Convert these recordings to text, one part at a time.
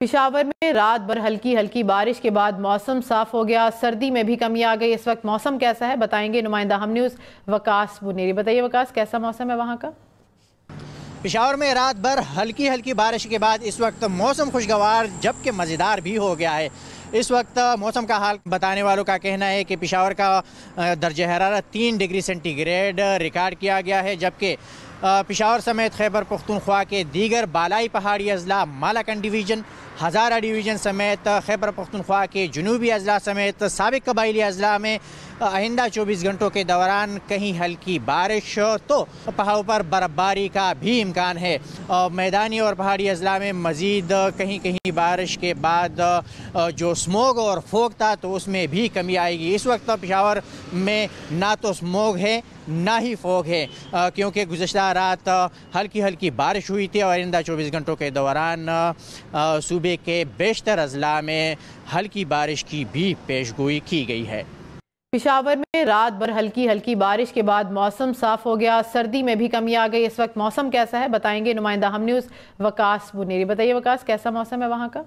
पेशावर में रात भर हल्की हल्की बारिश के बाद मौसम साफ हो गया। सर्दी में भी कमी आ गई। इस वक्त मौसम कैसा है बताएंगे नुमाइंदा हम न्यूज़ वकास बुनेरी। बताइए वकास, कैसा मौसम है वहाँ का? पेशावर में रात भर हल्की हल्की बारिश के बाद इस वक्त मौसम खुशगवार जबकि मज़ेदार भी हो गया है। इस वक्त मौसम का हाल बताने वालों का कहना है कि पेशावर का दर्जा हरारत 3 डिग्री सेंटीग्रेड रिकॉर्ड किया गया है, जबकि पेशावर समेत खैबर पख्तूनख्वा के दीगर बालाई पहाड़ी अजला, मालाकंड डिवीज़न, हज़ारा डिवीज़न समेत खैबर पख्तूनख्वा के जनूबी अजला समेत साबिक कबाइली अजला में आइंदा 24 घंटों के दौरान कहीं हल्की बारिश तो पहाड़ों पर बर्फबारी का भी इम्कान है। मैदानी और पहाड़ी अजला में मज़ीद कहीं कहीं बारिश के बाद जो स्मोग और फोग था तो उसमें भी कमी आएगी। इस वक्त पेशावर में ना तो स्मोग है ना ही फोग है, क्योंकि गुज़श्ता रात हल्की हल्की बारिश हुई थी और आइंदा 24 घंटों के दौरान सूबे के बेशतर अजला में हल्की बारिश की भी पेशगोई की गई है। पेशावर में रात भर हल्की हल्की बारिश के बाद मौसम साफ हो गया। सर्दी में भी कमी आ गई। इस वक्त मौसम कैसा है बताएंगे नुमाइंदा हम न्यूज़ वकास बुनेरी। बताइए वकास, कैसा मौसम है वहाँ का?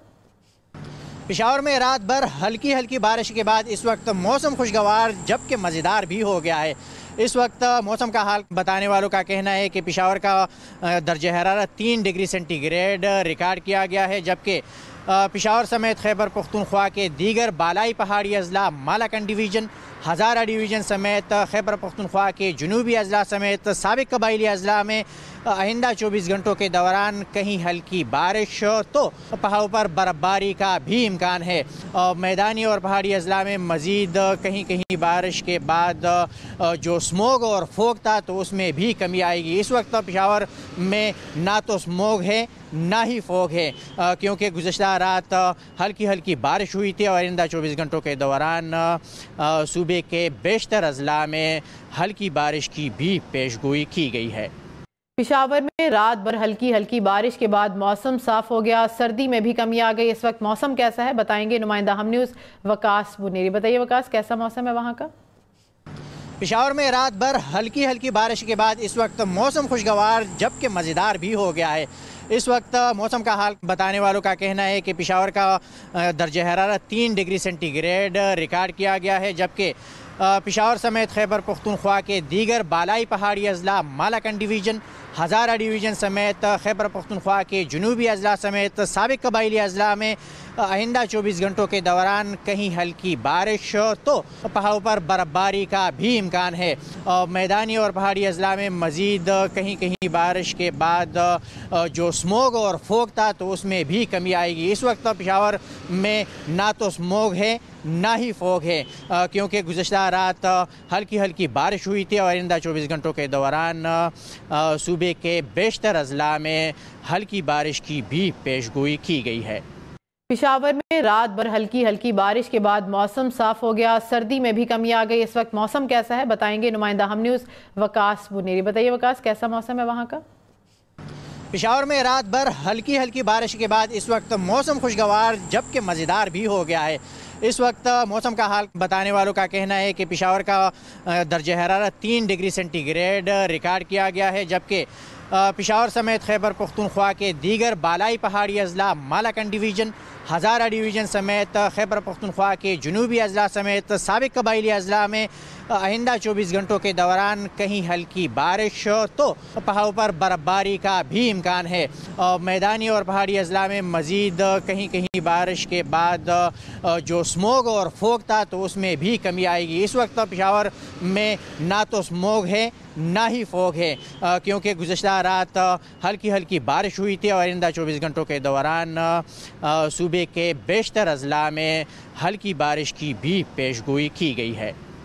पेशावर में रात भर हल्की हल्की बारिश के बाद इस वक्त मौसम खुशगवार जबकि मज़ेदार भी हो गया है। इस वक्त मौसम का हाल बताने वालों का कहना है कि पेशावर का दर्जा हरारत 3 डिग्री सेंटीग्रेड रिकॉर्ड किया गया है, जबकि पेशावर समेत खैबर पख्तूनख्वा के दीगर बालाई पहाड़ी अजला, मालाकंड डिवीज़न, हज़ारा डिवीज़न समेत खैबर पख्तूनख्वा के जनूबी अजला समेत साबिक कबाइली अजला में आइंदा 24 घंटों के दौरान कहीं हल्की बारिश तो पहाड़ों पर बर्फबारी का भी इम्कान है। मैदानी और पहाड़ी अजला में मज़ीद कहीं कहीं बारिश के बाद जो स्मोग और फोग था तो उसमें भी कमी आएगी। इस वक्त पेशावर में ना तो स्मोग है ना ही फोग है, क्योंकि गुज़श्ता रात हल्की हल्की बारिश हुई थी और आइंदा 24 घंटों के दौरान सूबे के बेशतर अजला में हल्की बारिश की भी पेशगोई की गई है। पेशावर में रात भर हल्की हल्की बारिश के बाद मौसम साफ हो गया। सर्दी में भी कमी आ गई। इस वक्त मौसम कैसा है बताएंगे नुमाइंदा हम न्यूज़ वकास बुनेरी। बताइए वकास, कैसा मौसम है वहाँ का? पेशावर में रात भर हल्की हल्की बारिश के बाद इस वक्त मौसम खुशगवार जबकि मज़ेदार भी हो गया है। इस वक्त मौसम का हाल बताने वालों का कहना है कि पेशावर का दर्जा हरारत 3 डिग्री सेंटीग्रेड रिकॉर्ड किया गया है, जबकि पेशावर समेत खैबर पख्तूनख्वा के दीगर बालाई पहाड़ी अजला, मालाकंड डिवीज़न, हज़ारा डिवीज़न समेत खैबर पख्तूनख्वा के जनूबी अजला समेत साबिक कबाइली अजला में आइंदा 24 घंटों के दौरान कहीं हल्की बारिश तो पहाड़ों पर बर्फबारी का भी इम्कान है। मैदानी और पहाड़ी अजला में मज़ीद कहीं कहीं बारिश के बाद जो स्मोग और फोग था तो उसमें भी कमी आएगी। इस वक्त पेशावर में ना तो स्मोग है ना ही फोग है, क्योंकि गुज़श्ता रात हल्की हल्की बारिश हुई थी और आइंदा 24 घंटों के दौरान सूबे के बेशतर अजला में हल्की बारिश की भी पेशगोई की गई है। पेशावर में रात भर हल्की हल्की बारिश के बाद मौसम साफ हो गया। सर्दी में भी कमी आ गई। इस वक्त मौसम कैसा है बताएंगे नुमाइंदा हम न्यूज़ वकास बुनेरी। बताइए वकास, कैसा मौसम है वहाँ का? पेशावर में रात भर हल्की हल्की बारिश के बाद इस वक्त मौसम खुशगवार जबकि मज़ेदार भी हो गया है। इस वक्त मौसम का हाल बताने वालों का कहना है कि पेशावर का दर्जा हरारत 3 डिग्री सेंटीग्रेड रिकॉर्ड किया गया है, जबकि पेशावर समेत खैबर पख्तूनख्वा के दीगर बालाई पहाड़ी अजला, मालाकंड डिवीज़न, हज़ारा डिवीज़न समेत खैबर पख्तूनख्वा के जनूबी अजला समेत साबिक कबाइली अजला में आइंदा 24 घंटों के दौरान कहीं हल्की बारिश तो पहाड़ों पर बर्फबारी का भी इम्कान है। मैदानी और पहाड़ी अजला में मज़ीद कहीं कहीं बारिश के बाद जो स्मोग और फोग था तो उसमें भी कमी आएगी। इस वक्त पेशावर में ना तो स्मोग है ना ही फोग है, क्योंकि गुज़श्ता रात हल्की हल्की बारिश हुई थी और आइंदा 24 घंटों के दौरान सूबे के बेशतर अजला में हल्की बारिश की भी पेशगोई की गई है।